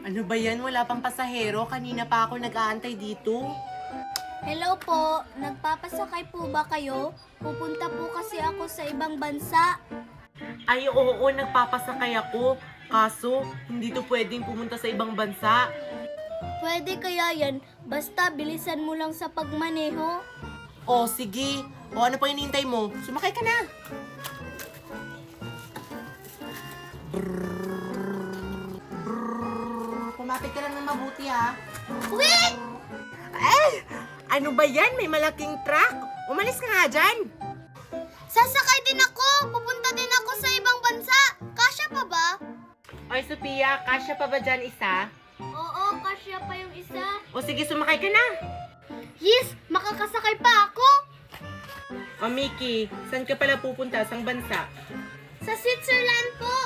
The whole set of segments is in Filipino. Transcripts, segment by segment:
Ano ba yan? Wala pang pasahero. Kanina pa ako nag-aantay dito. Hello po, nagpapasakay po ba kayo? Pupunta po kasi ako sa ibang bansa. Ay, oo, nagpapasakay ako. Kaso, hindi to pwedeng pumunta sa ibang bansa. Pwede kaya yan, basta bilisan mo lang sa pagmaneho. O, sige. O, ano pa hinihintay mo? Sumakay ka na. Kumapit ka lang ng mabuti, ha? Wait! Ay! Ano ba yan? May malaking truck. Umalis ka nga dyan. Sasakay din ako! Pupunta din ako sa ibang bansa! Kasya pa ba? Oy, Sophia, kasya pa ba dyan isa? Oo, kasya pa yung isa. O, sige, sumakay ka na. Yes! Makakasakay pa ako! O, Mickey, saan ka pala pupunta? Sang bansa? Sa Switzerland po!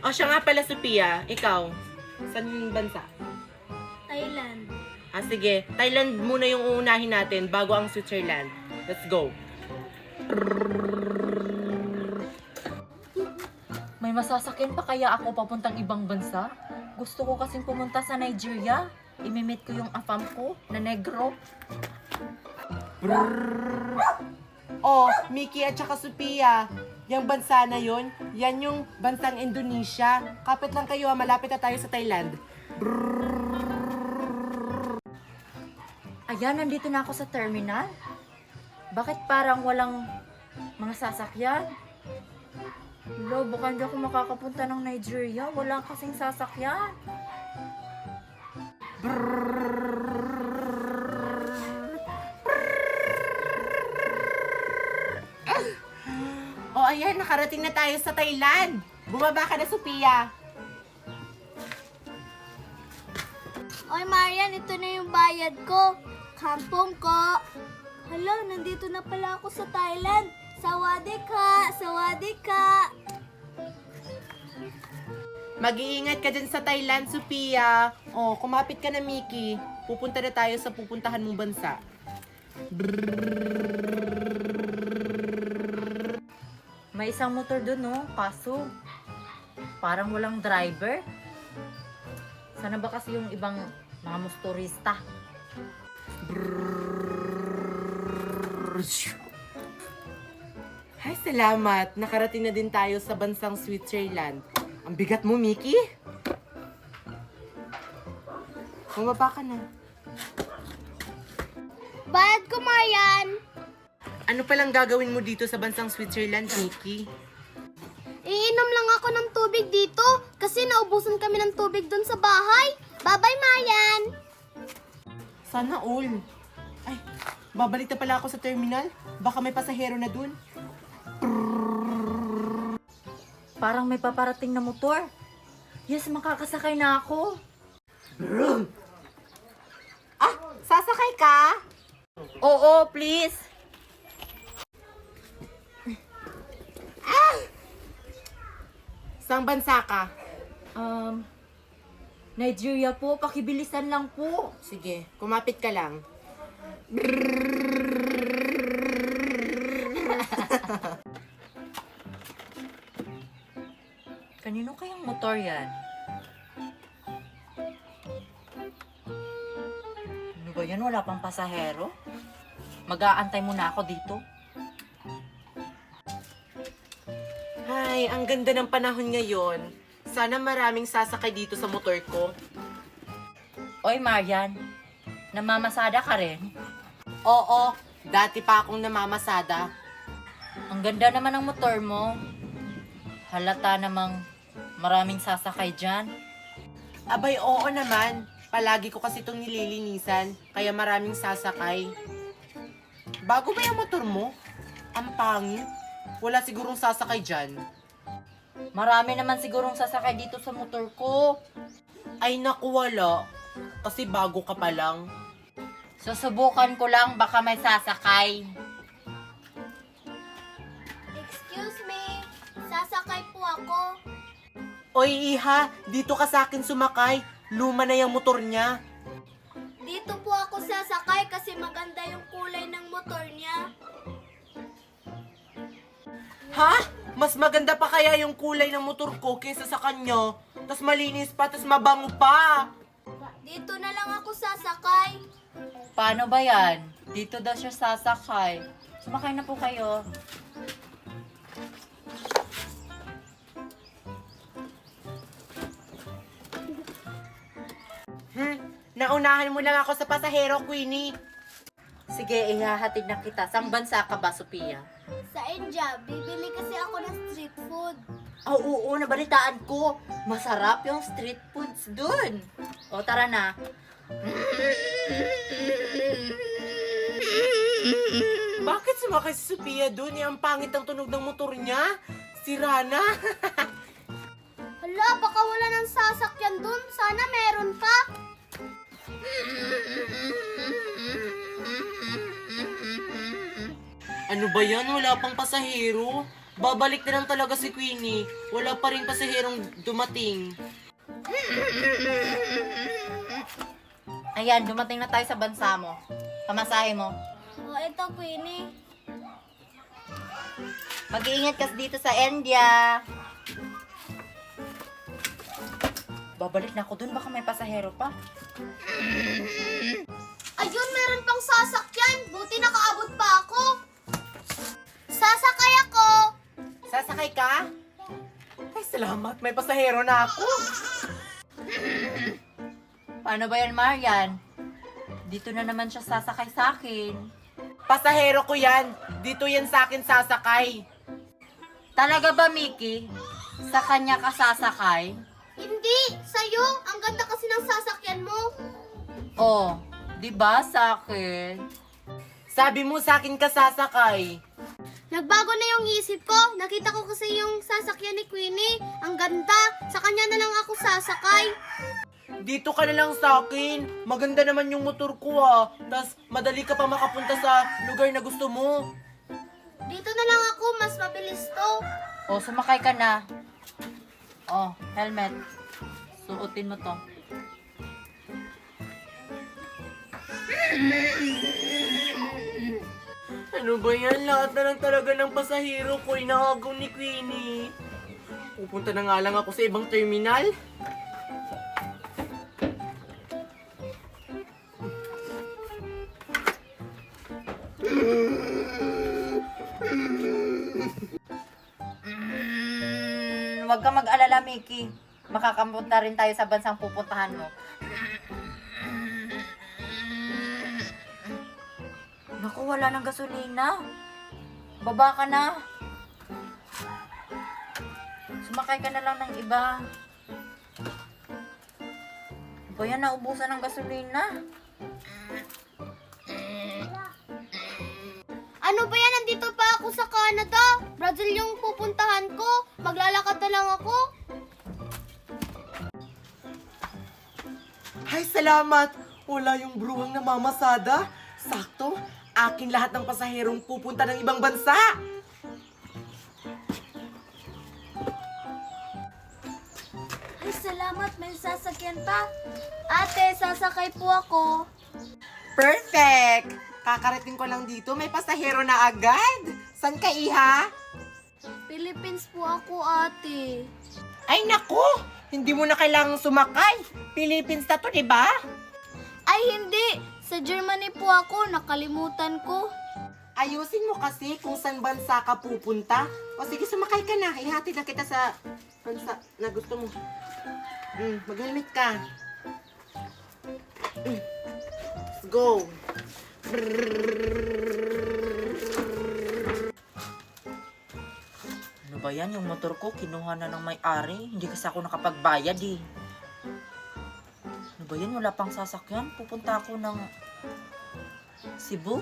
O, siya nga pala, Sophia. Ikaw, saan bansa? Thailand. Ah, sige. Thailand muna yung uunahin natin bago ang Switzerland. Let's go. May masasakyan pa kaya ako papuntang ibang bansa? Gusto ko kasing pumunta sa Nigeria. Imimit ko yung afam ko na negro. Oh, Mickey at saka Sophia. Yung bansa na yun, yan yung bansang Indonesia. Kapit lang kayo, malapit na tayo sa Thailand. Ayan, nandito na ako sa terminal. Bakit parang walang mga sasakyan? Lo, baka hindi ako makakapunta ng Nigeria. Wala kasing sasakyan. Oh, ayan, nakarating na tayo sa Thailand. Bumaba ka na, Sophia. Oy, Marian, ito na yung bayad ko. Kampong ko. Hala, nandito na pala ako sa Thailand. Sawadee ka! Sawadee ka! Mag-iingat ka dyan sa Thailand, Sophia. Oh, kumapit ka na, Mickey. Pupunta na tayo sa pupuntahan mong bansa. May isang motor dun, no? Kaso, parang walang driver. Sana ba kasi yung ibang mga motorista? Ay, salamat. Nakarating na din tayo sa bansang Switzerland. Ang bigat mo, Mickey. Bumaba ka na. Bayad ko, Marian! Ano palang gagawin mo dito sa bansang Switzerland, Mickey? Iinom lang ako ng tubig dito kasi naubusan kami ng tubig doon sa bahay. Bye-bye, Marian! Sana all. Ay, babalik na pala ako sa terminal. Baka may pasahero na dun. Parang may paparating na motor. Yes, makakasakay na ako. Ah, sasakay ka? Oo, please. Saan bansa ka? Nigeria po, pakibilisan lang po. Sige, kumapit ka lang. Kanino kayang motor yan? Ano ba yan? Wala pang pasahero? Mag-aantay muna ako dito. Ay, ang ganda ng panahon ngayon. Sana maraming sasakay dito sa motor ko. Oy, Marian. Namamasada ka rin? Oo, dati pa akong namamasada. Ang ganda naman ng motor mo. Halata namang maraming sasakay dyan. Abay, oo naman. Palagi ko kasi itong nililinisan, kaya maraming sasakay. Bago ba yung motor mo? Ang pangit. Wala sigurong sasakay dyan. Marami naman sigurong sasakay dito sa motor ko. Ay naku, wala. Kasi bago ka pa lang. Susubukan ko lang, baka may sasakay. Excuse me, sasakay po ako. Oy, iha, dito ka sa akin sumakay. Luma na yung motor niya. Dito po ako sasakay kasi maganda yung kulay ng motor niya. Ha? Mas maganda pa kaya yung kulay ng motor ko kaysa sa kanya? tas malinis pa, tas mabango pa. Dito na lang ako sasakay. Paano ba yan? Dito daw siya sasakay. Sumakay na po kayo. Naunahan mo lang ako sa pasahero, Queenie. Sige, ihahatid na kita. Sang bansa ka ba, Sophia? Sa India, bibili kasi ako ng street food. Oh, oo, nabalitaan ko. Masarap yung street foods dun. O, tara na. Bakit sumakay si Sophia dun? Ang pangit ang tunog ng motor niya. Sira na. Hala, baka wala ng sasakyan dun. Sana meron pa. Ano ba yan? Wala pang pasahero. Babalik na lang talaga si Queenie. Wala pa rin pasaherong dumating. Ayan, dumating na tayo sa bansa mo. Pamasahe mo. O, ito, Queenie. Mag-iingat ka dito sa India. Babalik na ako dun, baka may pasahero pa. Ayun, meron pang sasakyan. Buti nakaabot pa ako. Sasakay ako. Sasakay ka? Ay, salamat. May pasahero na ako. Paano ba yan, Marian? Dito na naman siya sasakay sa akin. Pasahero ko yan. Dito yan sa akin sasakay. Talaga ba, Mickey? Sa kanya ka sasakay? Hindi, sa'yo. Ang ganda kasi ng sasakyan mo. Oh, di ba sa akin? Sabi mo sa akin ka sasakay. Nagbago na yung isip ko. Nakita ko kasi yung sasakyan ni Queenie. Ang ganda. Sa kanya na lang ako sasakay. Dito ka na lang sa akin. Maganda naman yung motor ko ha. Tas madali ka pa makapunta sa lugar na gusto mo. Dito na lang ako. Mas mabilis to. Oh, sumakay ka na. Oh, helmet. Suotin mo to. Ano ba yan? Lahat na lang talaga ng pasahero ko inahagaw ni Queenie. Pupunta na nga lang ako sa ibang terminal. Huwag ka mag-alala, Mickey. Makakapunta rin tayo sa bansang pupuntahan mo. Naku, wala ng gasolina. Baba ka na. Sumakay ka na lang ng iba. Ba yan, naubusan ng gasolina. Ano ba yan? Nandito pa ako sa Canada. Brazil yung pupuntahan ko. Maglalakad na lang ako. Ay, salamat! Wala yung bruhang namamasada. Sakto, akin lahat ng pasaherong pupunta ng ibang bansa. Ay, salamat. May sasakyan pa. Ate, sasakay po ako. Perfect! Kakarating ko lang dito, may pasahero na agad. San ka, Iha? Philippines po ako, ate. Ay, naku! Hindi mo na kailangang sumakay. Philippines na to, di ba? Ay, hindi. Sa Germany po ako. Nakalimutan ko. Ayusin mo kasi kung saan bansa ka pupunta. O sige, sumakay ka na. Ihatid na kita sa bansa na gusto mo. Mag-helmet ka. Let's go. Ano ba yan? Yung motor ko, kinuha na ng may-ari. Hindi kasi ako nakapagbayad eh. Ano ba yan? Wala pang sasakyan. Pupunta ako ng Cebu.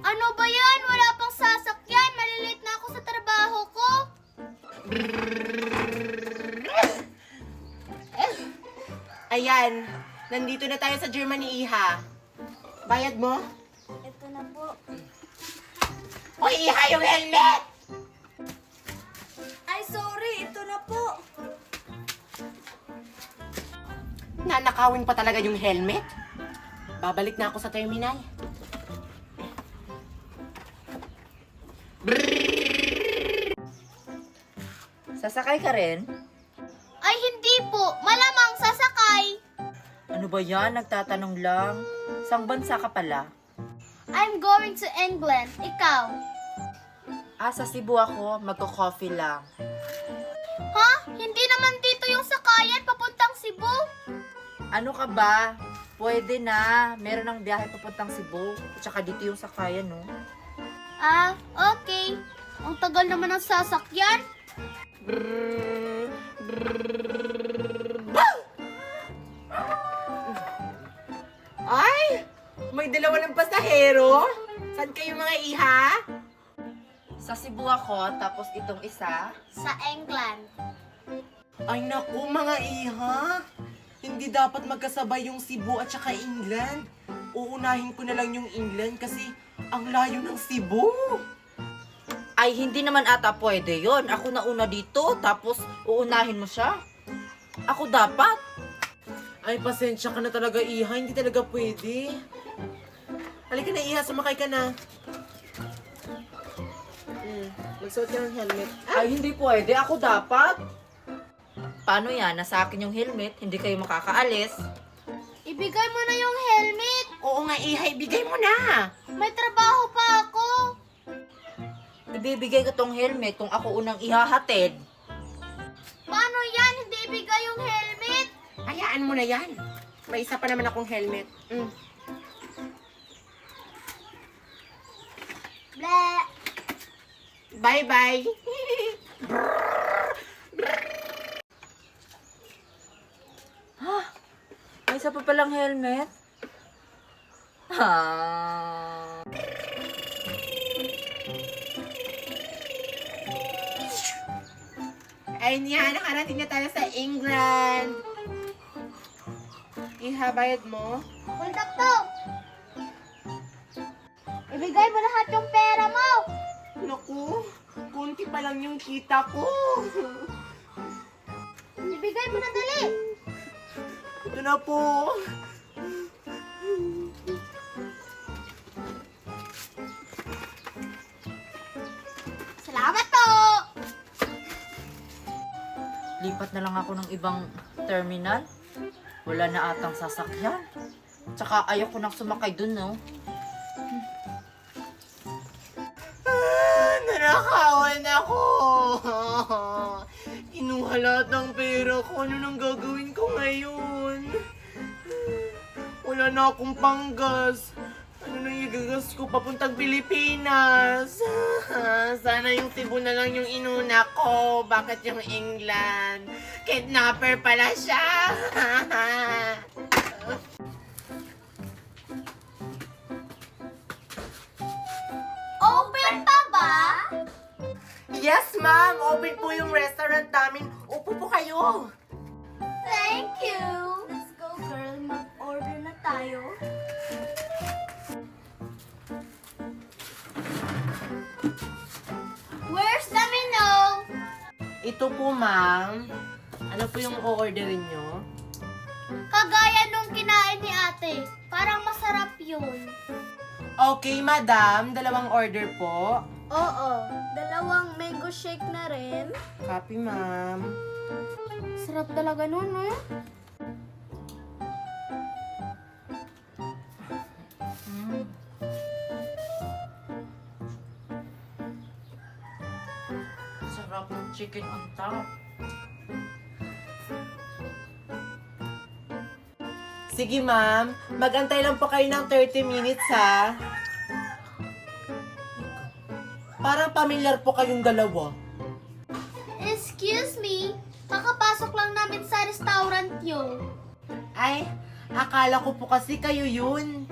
Ano ba yan? Wala pang sasakyan. Malilate na ako sa trabaho ko. Ayan. Nandito na tayo sa Germany, Iha. Bayad mo? Ito na po. Hoy, Iha, yung helmet! Ay, sorry. Ito na po. Nanakawin pa talaga yung helmet. Babalik na ako sa terminal. Sasakay ka rin? po, malamang sasakay. Ano ba yan? Nagtatanong lang. Sang bansa ka pala? I'm going to England. Ikaw? Sa Cebu ako. Magko-coffee lang. Ha? Hindi naman dito yung sakayan papuntang Cebu. Ano ka ba? Pwede na. Meron ng biyahe papuntang Cebu. Tsaka dito yung sakayan, no? Ah, okay. Ang tagal naman ng sasakyan. Ay! May dalawa ng pasahero? Saan kayo mga iha? Sa Cebu ako, tapos itong isa. Sa England. Ay naku, mga iha. Hindi dapat magkasabay yung Cebu at saka England. Uunahin ko na lang yung England kasi ang layo ng Cebu. Ay, hindi naman ata pwede yon. Ako na una dito, tapos uunahin mo siya. Ako dapat. Ay, pasensya ka na talaga, iha. Hindi talaga pwede. Halika na, iha. Sumakay ka na. Magsuot ka ng helmet. Ay, hindi pwede. Ako dapat. Paano yan? Nasa akin yung helmet, hindi kayo makakaalis. Ibigay mo na yung helmet. Oo nga, iha. Ibigay mo na. May trabaho pa ako. Ibibigay ko tong helmet kung ako unang ihahatid. Paano yan? Hindi ibigay yung helmet. Hayaan mo na yan. May isa pa naman akong helmet. Ble. Bye-bye. May isa pa palang helmet. Ayun yan, nakarating na tayo sa England. Iha, bayad mo? Hold up to. Ibigay mo lahat yung pera mo. Naku, kunti pa lang yung kita ko. Ibigay mo na dali. Ito na po. Salamat po. Lipat na lang ako ng ibang terminal. Wala na atang sasakyan. Tsaka ayoko nang sumakay dun, no? Nanakawan ako. Kinuha lahat ng pera ko. Ano nang gagawin ko ngayon? Wala na akong panggas. Ano nang igagas ko papuntang Pilipinas? Sana yung Cebu na lang yung inuna ko. Bakit yung England? Kidnapper pala siya. Open pa ba? Yes, ma'am. Open po yung restaurant namin. Upo po kayo. Thank you. Let's go, girl. Mag-order na tayo. Where's the menu? Ito po, ma'am. Ano po yung o-orderin nyo? Kagaya nung kinain ni ate. Parang masarap yun. Okay, madam. Dalawang order po. Oo. Dalawang mango shake na rin. Copy, ma'am. Sarap talaga nun, eh. Sarap ng chicken on top. Sige, ma'am. Mag-antay lang po kayo ng 30 minutes, ha? Parang pamilyar po kayong dalawa. Excuse me. Kakapasok lang namin sa restaurant yun. Ay, akala ko po kasi kayo yun.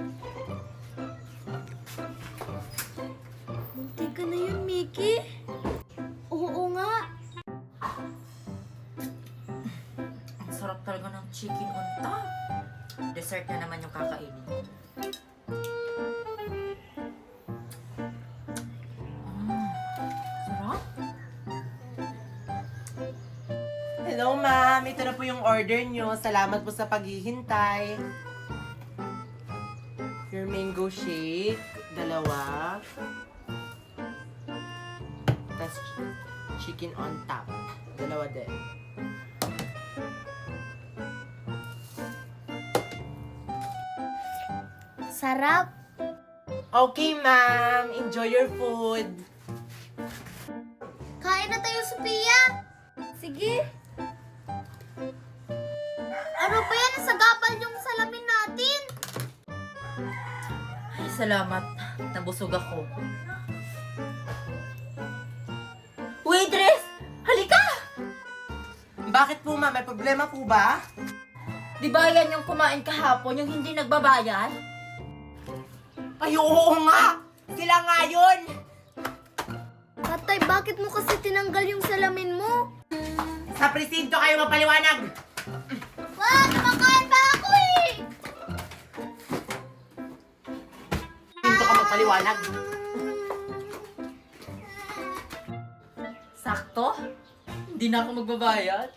Munti ka na yun, Mickey. Oo nga. Ang sarap talaga ng chicken on top. Dessert na naman yung kakainin. Sarap. Hello, ma'am. Ito na po yung order nyo. Salamat po sa paghihintay. Your mango shake. Dalawa. Tapos chicken on top. Dalawa din. masarap. Okay, ma'am. Enjoy your food. Kain na tayo, Sophia. Sige. Ano ba yan? Nasagapal yung salamin natin. Ay, salamat. Nabusog ako. Waitress! Halika! Bakit po, ma'am? May problema po ba? Di ba yan yung kumain kahapon, yung hindi nagbabayad? Ay, oo nga! Sila nga yun! Tatay, bakit mo kasi tinanggal yung salamin mo? Sa presinto kayo mapaliwanag! Wag! Kumakain pa ako eh! Presinto ka magpaliwanag. Sakto? Hindi na ako magbabayad?